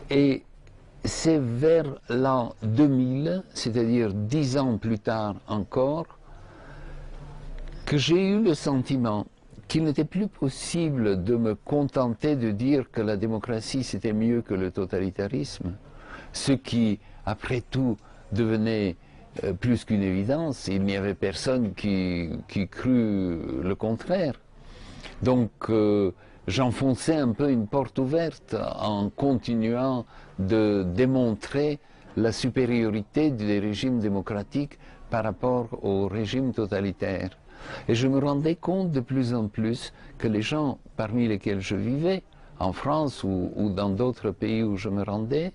Et c'est vers l'an 2000, c'est-à-dire 10 ans plus tard encore, que j'ai eu le sentiment qu'il n'était plus possible de me contenter de dire que la démocratie c'était mieux que le totalitarisme, ce qui, après tout, devenait plus qu'une évidence. Il n'y avait personne qui crut le contraire. Donc j'enfonçais un peu une porte ouverte en continuant de démontrer la supériorité des régimes démocratiques par rapport aux régimes totalitaires. Et je me rendais compte de plus en plus que les gens parmi lesquels je vivais, en France ou dans d'autres pays où je me rendais,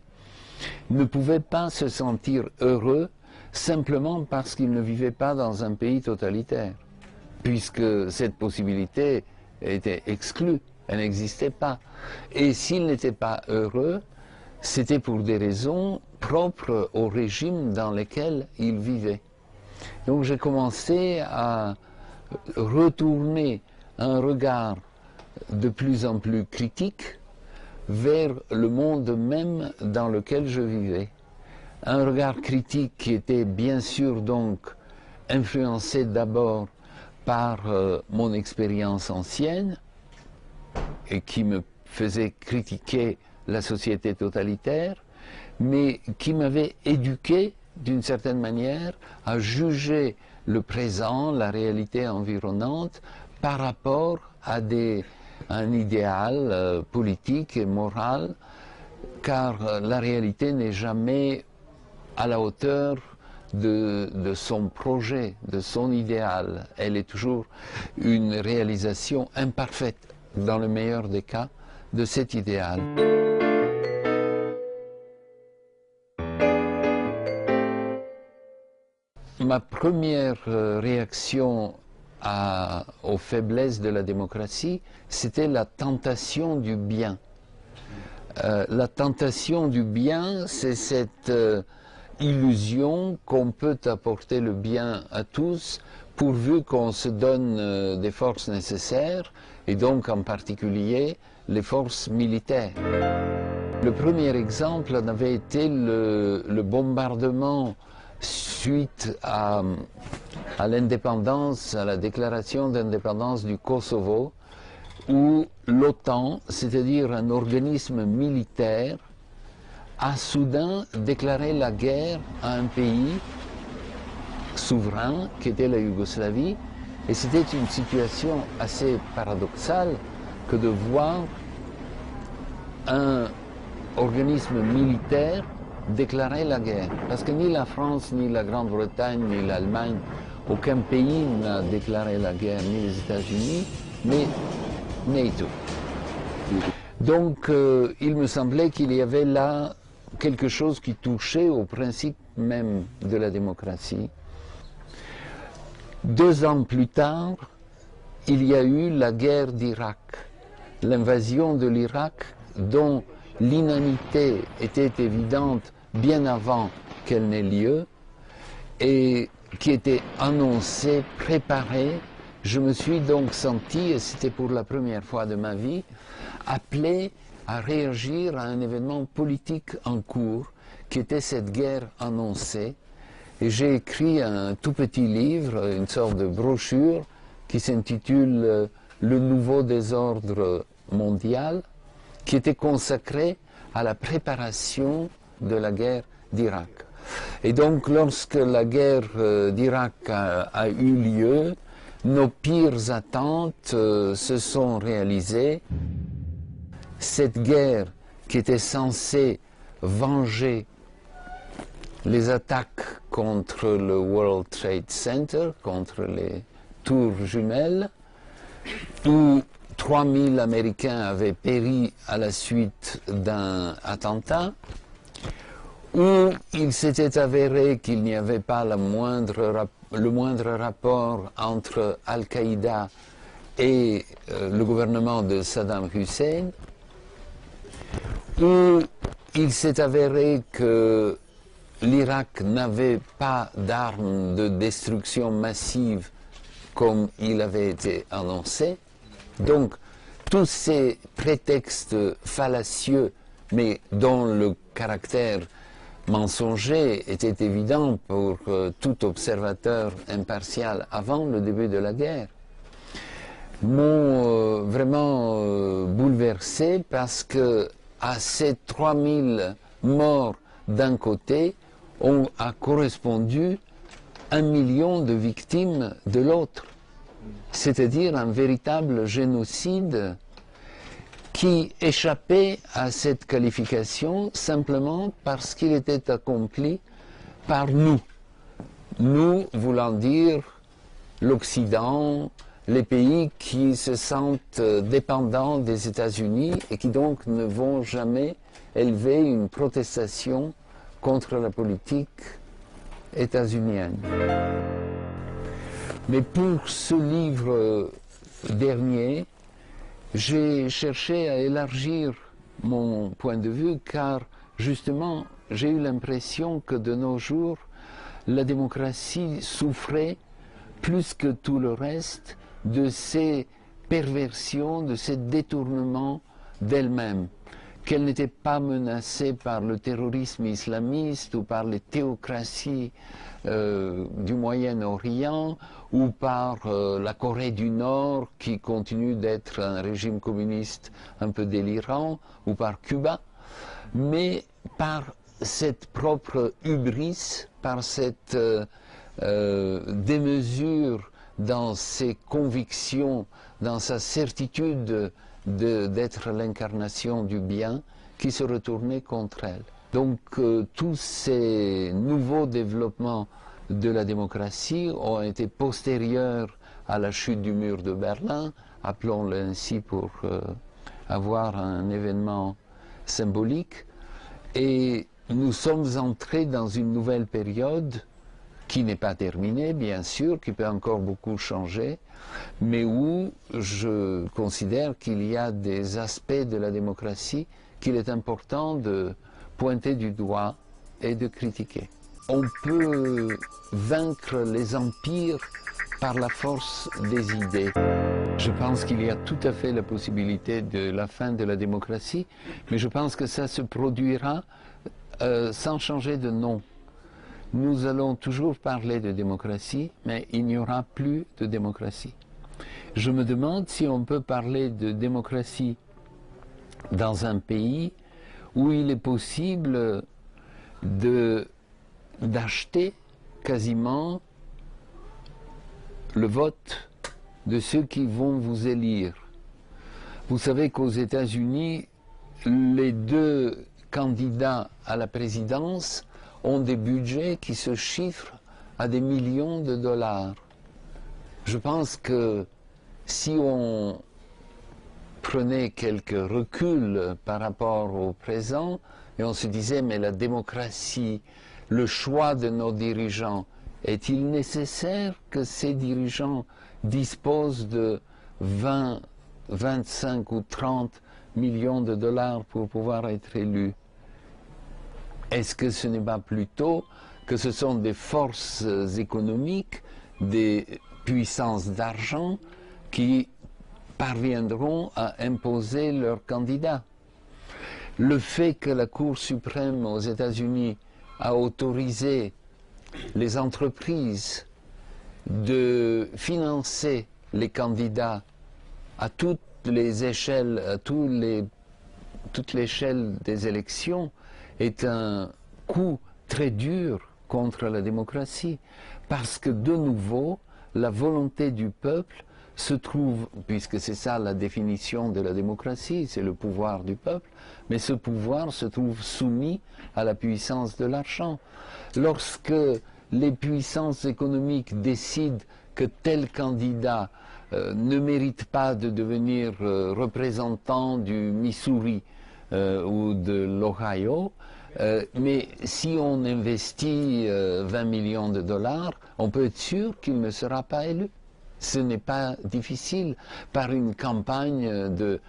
ne pouvaient pas se sentir heureux simplement parce qu'ils ne vivaient pas dans un pays totalitaire, puisque cette possibilité était exclue, elle n'existait pas. Et s'ils n'étaient pas heureux, c'était pour des raisons propres au régime dans lequel ils vivaient. Donc j'ai commencé à retourner un regard de plus en plus critique vers le monde même dans lequel je vivais. Un regard critique qui était bien sûr donc influencé d'abord par mon expérience ancienne et qui me faisait critiquer la société totalitaire, mais qui m'avait éduqué d'une certaine manière à juger le présent, la réalité environnante, par rapport à un idéal politique et moral, car la réalité n'est jamais à la hauteur de son projet, de son idéal. Elle est toujours une réalisation imparfaite, dans le meilleur des cas, de cet idéal. Ma première réaction aux faiblesses de la démocratie, c'était la tentation du bien. La tentation du bien, c'est cette illusion qu'on peut apporter le bien à tous, pourvu qu'on se donne des forces nécessaires, et donc en particulier les forces militaires. Le premier exemple en avait été le bombardement suite à l'indépendance, à la déclaration d'indépendance du Kosovo, où l'OTAN, c'est-à-dire un organisme militaire, a soudain déclaré la guerre à un pays souverain qui était la Yougoslavie, et c'était une situation assez paradoxale que de voir un organisme militaire déclarer la guerre. Parce que ni la France, ni la Grande-Bretagne, ni l'Allemagne, aucun pays n'a déclaré la guerre, ni les États-Unis, mais NATO. Donc il me semblait qu'il y avait là quelque chose qui touchait au principe même de la démocratie. 2 ans plus tard, il y a eu la guerre d'Irak, l'invasion de l'Irak dont l'inanité était évidente bien avant qu'elle n'ait lieu et qui était annoncée, préparée. Je me suis donc senti, et c'était pour la première fois de ma vie, appelé à réagir à un événement politique en cours qui était cette guerre annoncée. Et j'ai écrit un tout petit livre, une sorte de brochure qui s'intitule « Le nouveau désordre mondial », qui était consacré à la préparation de la guerre d'Irak. Et donc, lorsque la guerre d'Irak a eu lieu, nos pires attentes se sont réalisées. Cette guerre qui était censée venger les attaques contre le World Trade Center, contre les tours jumelles, où 3000 Américains avaient péri à la suite d'un attentat, où il s'était avéré qu'il n'y avait pas le moindre rapport entre Al-Qaïda et le gouvernement de Saddam Hussein, où il s'est avéré que l'Irak n'avait pas d'armes de destruction massive comme il avait été annoncé. Donc, tous ces prétextes fallacieux mais dont le caractère mensonger était évident pour tout observateur impartial avant le début de la guerre, m'ont vraiment bouleversé, parce que à ces 3000 morts d'un côté, a correspondu 1 million de victimes de l'autre. C'est-à-dire un véritable génocide qui échappait à cette qualification simplement parce qu'il était accompli par nous. Nous voulant dire l'Occident, les pays qui se sentent dépendants des États-Unis et qui donc ne vont jamais élever une protestation contre la politique états-unienne. Mais pour ce livre dernier, j'ai cherché à élargir mon point de vue, car justement j'ai eu l'impression que de nos jours, la démocratie souffrait plus que tout le reste de ces perversions, de ces détournements d'elle-même, qu'elle n'était pas menacée par le terrorisme islamiste ou par les théocraties du Moyen-Orient ou par la Corée du Nord qui continue d'être un régime communiste un peu délirant, ou par Cuba, mais par cette propre hubris, par cette démesure dans ses convictions, dans sa certitude d'être l'incarnation du bien, qui se retournait contre elle. Donc tous ces nouveaux développements de la démocratie ont été postérieurs à la chute du mur de Berlin, appelons-le ainsi pour avoir un événement symbolique, et nous sommes entrés dans une nouvelle période qui n'est pas terminée, bien sûr, qui peut encore beaucoup changer, mais où je considère qu'il y a des aspects de la démocratie qu'il est important de pointer du doigt et de critiquer. On peut vaincre les empires par la force des idées. Je pense qu'il y a tout à fait la possibilité de la fin de la démocratie, mais je pense que ça se produira sans changer de nom. Nous allons toujours parler de démocratie, mais il n'y aura plus de démocratie. Je me demande si on peut parler de démocratie dans un pays où il est possible d'acheter quasiment le vote de ceux qui vont vous élire. Vous savez qu'aux États-Unis, les deux candidats à la présidence ont des budgets qui se chiffrent à des millions de dollars. Je pense que si on prenait quelques reculs par rapport au présent et on se disait, mais la démocratie, le choix de nos dirigeants, est-il nécessaire que ces dirigeants disposent de 20, 25 ou 30 millions de dollars pour pouvoir être élus? Est-ce que ce n'est pas plutôt que ce sont des forces économiques, des puissances d'argent qui parviendront à imposer leurs candidats? Le fait que la Cour suprême aux États-Unis a autorisé les entreprises de financer les candidats à toutes les échelles, à toute l'échelle des élections, est un coup très dur contre la démocratie, parce que de nouveau, la volonté du peuple se trouve, puisque c'est ça la définition de la démocratie, c'est le pouvoir du peuple, mais ce pouvoir se trouve soumis à la puissance de l'argent. Lorsque les puissances économiques décident que tel candidat ne mérite pas de devenir représentant du Missouri ou de l'Ohio, mais si on investit 20 millions de dollars, on peut être sûr qu'il ne sera pas élu. Ce n'est pas difficile par une campagne de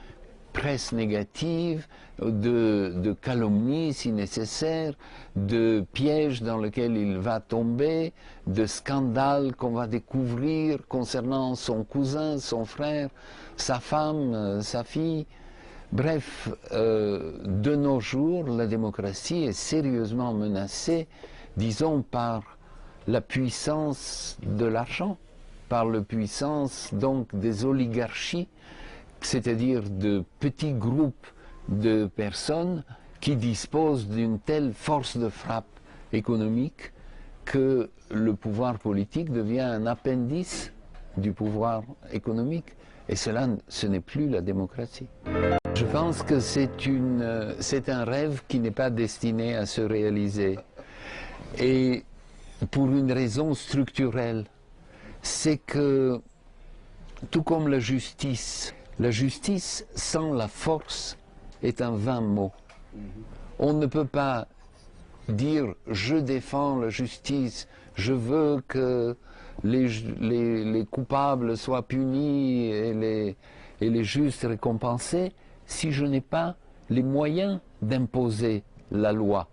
presse négative, de calomnie si nécessaire, de pièges dans lesquels il va tomber, de scandales qu'on va découvrir concernant son cousin, son frère, sa femme, sa fille. Bref, de nos jours, la démocratie est sérieusement menacée, disons, par la puissance de l'argent, par la puissance donc des oligarchies, c'est-à-dire de petits groupes de personnes qui disposent d'une telle force de frappe économique que le pouvoir politique devient un appendice du pouvoir économique. Et cela, ce n'est plus la démocratie. Je pense que c'est un rêve qui n'est pas destiné à se réaliser. Et pour une raison structurelle, c'est que, tout comme la justice sans la force est un vain mot. On ne peut pas dire « je défends la justice, je veux que les coupables soient punis et les justes récompensés » si je n'ai pas les moyens d'imposer la loi.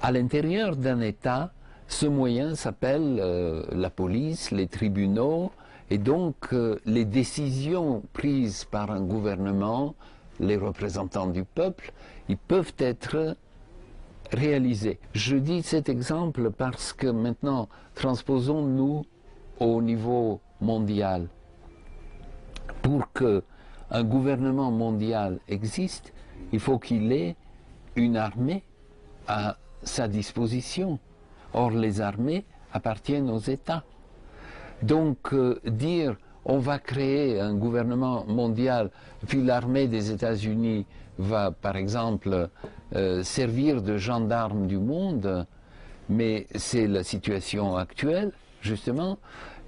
À l'intérieur d'un État, ce moyen s'appelle la police, les tribunaux, et donc les décisions prises par un gouvernement, les représentants du peuple, ils peuvent être réalisés. Je dis cet exemple parce que maintenant, transposons-nous au niveau mondial. Pour qu'un gouvernement mondial existe, il faut qu'il ait une armée à sa disposition. Or, les armées appartiennent aux États. Donc, dire on va créer un gouvernement mondial, puis l'armée des États-Unis va, par exemple, servir de gendarme du monde, mais c'est la situation actuelle, justement,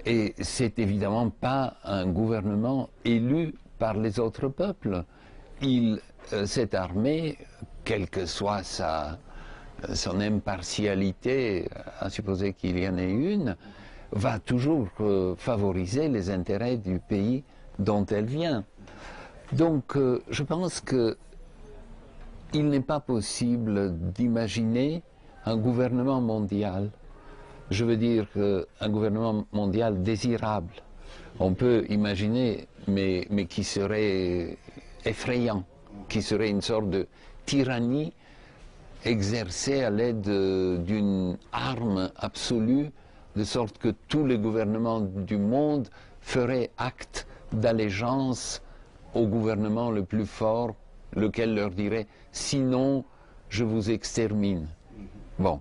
et c'est évidemment pas un gouvernement élu par les autres peuples. Cette armée, quelle que soit son impartialité, à supposer qu'il y en ait une, va toujours favoriser les intérêts du pays dont elle vient. Donc je pense qu'il n'est pas possible d'imaginer un gouvernement mondial, je veux dire un gouvernement mondial désirable. On peut imaginer, mais qui serait effrayant, qui serait une sorte de tyrannie exercée à l'aide d'une arme absolue, de sorte que tous les gouvernements du monde feraient acte d'allégeance au gouvernement le plus fort, lequel leur dirait « sinon, je vous extermine ». Bon.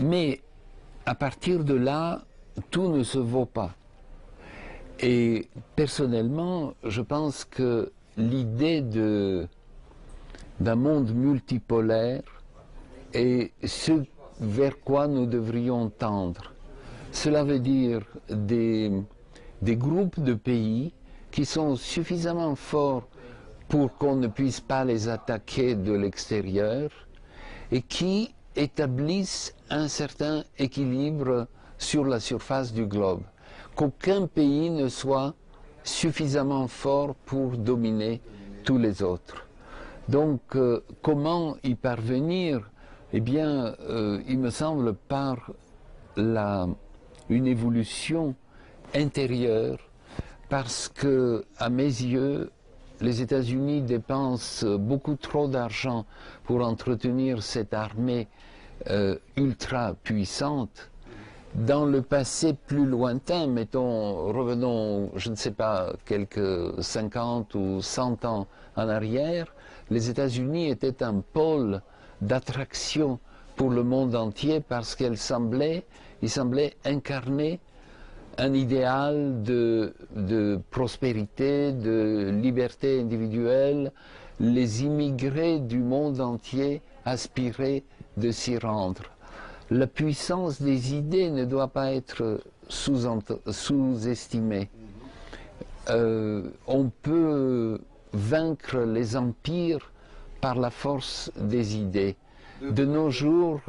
Mais à partir de là, tout ne se vaut pas. Et personnellement, je pense que l'idée d'un monde multipolaire est ce vers quoi nous devrions tendre. Cela veut dire des groupes de pays qui sont suffisamment forts pour qu'on ne puisse pas les attaquer de l'extérieur et qui établissent un certain équilibre sur la surface du globe. Qu'aucun pays ne soit suffisamment fort pour dominer tous les autres. Donc, comment y parvenir? Eh bien, il me semble par une évolution intérieure, parce que, à mes yeux, les États-Unis dépensent beaucoup trop d'argent pour entretenir cette armée ultra puissante. Dans le passé plus lointain, mettons, revenons, je ne sais pas, quelques 50 ou 100 ans en arrière, les États-Unis étaient un pôle d'attraction pour le monde entier parce qu'ils semblaient incarner un idéal de prospérité, de liberté individuelle. Les immigrés du monde entier aspiraient de s'y rendre. La puissance des idées ne doit pas être sous-estimée. On peut vaincre les empires par la force des idées. De nos jours,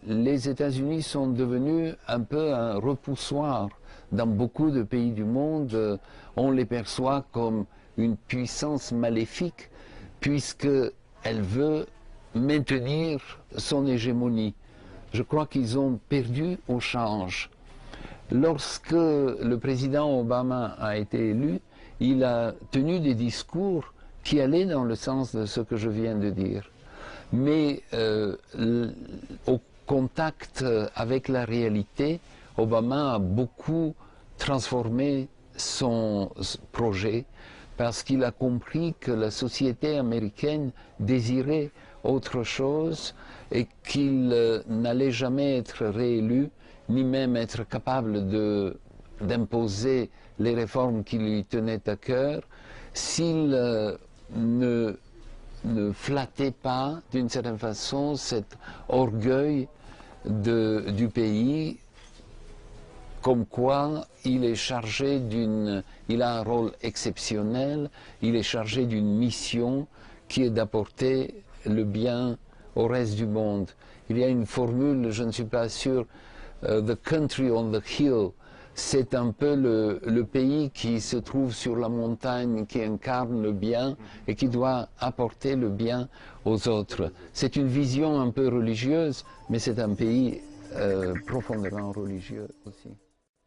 les États-Unis sont devenus un peu un repoussoir. Dans beaucoup de pays du monde, on les perçoit comme une puissance maléfique, puisqu'elle veut maintenir son hégémonie. Je crois qu'ils ont perdu au change. Lorsque le président Obama a été élu, il a tenu des discours qui allait dans le sens de ce que je viens de dire. Mais au contact avec la réalité, Obama a beaucoup transformé son projet parce qu'il a compris que la société américaine désirait autre chose et qu'il n'allait jamais être réélu, ni même être capable d'imposer les réformes qui lui tenaient à cœur, s'il ne flattait pas d'une certaine façon cet orgueil du pays, comme quoi il est chargé il a un rôle exceptionnel, il est chargé d'une mission qui est d'apporter le bien au reste du monde. Il y a une formule, je ne suis pas sûr, the country on the hill, c'est un peu le pays qui se trouve sur la montagne, qui incarne le bien et qui doit apporter le bien aux autres. C'est une vision un peu religieuse, mais c'est un pays profondément religieux aussi.